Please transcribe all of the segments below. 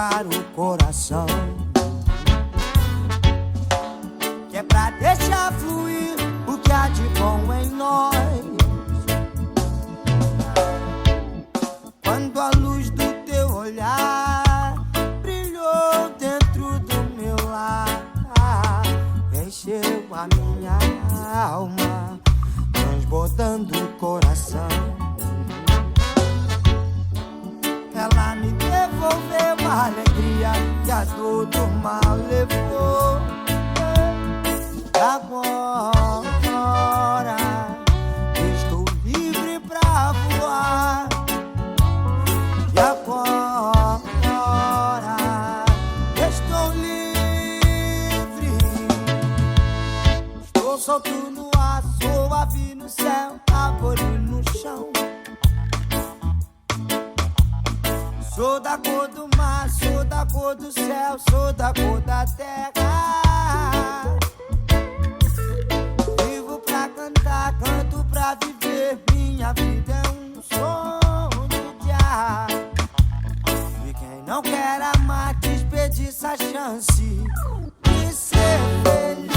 rasgar o coração, que é pra deixar fluir o que há de bom em nós. Quando a luz do teu olhar brilhou dentro do meu lar, encheu a minha alma, transbordando o coração. Ela me devolveu a alegria que a dor do mal levou. Agora estou livre pra voar. E agora estou livre. Estou solto no ar, suave no céu, árvore no chão. Sou da cor do mar, sou da cor do céu, sou da cor da terra. Vivo pra cantar, canto pra viver. Minha vida é um sonho de ar. E quem não quer amar, desperdiça a chance de ser feliz.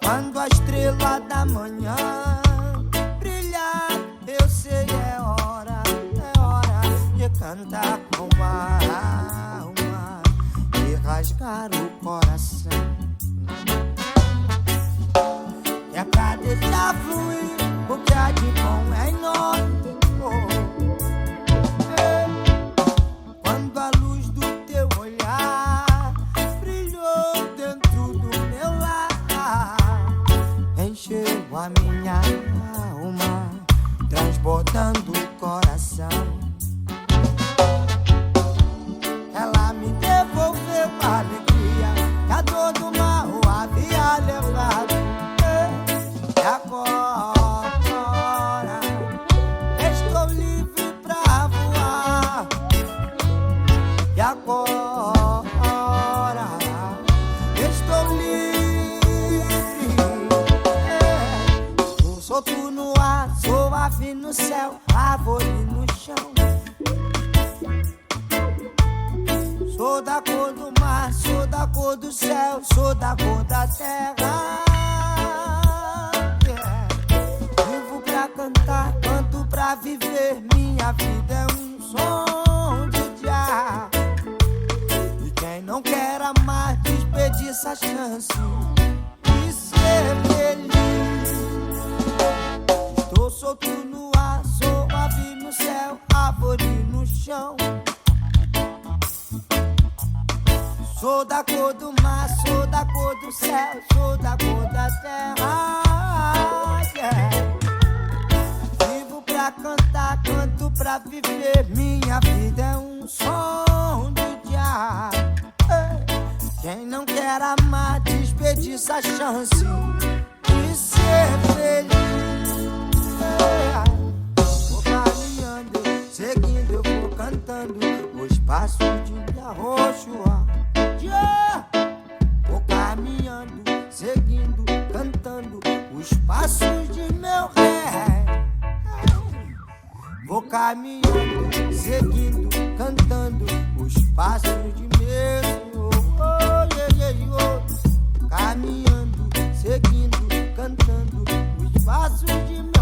Quando a estrela da manhã brilhar, eu sei é hora de cantar com a alma e rasgar o coração. É pra deixar fluir o que há de bom em nós. Quando a luz do teu olhar brilhou dentro do meu lar, encheu a minha alma, transbordando o coração. Ela me devolveu a alegria que a dor do mal havia levado. E agora estou livre pra voar. E agora estou livre. Sou solto no ar, sou ave no céu, árvore no chão. Sou da cor do mar, sou da cor do céu, sou da cor da terra. Vivo pra cantar, canto pra viver. Minha vida é um sonho de ar. E quem não quer amar, desperdiça a chance de ser feliz. Estou solto no ar, sou ave no céu, árvore no chão. Sou da cor do mar, sou da cor do céu, sou da cor da terra. Vivo pra cantar, canto pra viver. Minha vida é um sonho de ar. Quem não quer amar, desperdiça a chance de ser feliz. Vou caminhando, seguindo, eu vou cantando os passos de minha rochoa. Vou caminhando, seguindo, cantando os passos de meu rei. Vou caminhando, seguindo, cantando os passos de meu Senhor. Caminhando, seguindo, cantando os passos de meu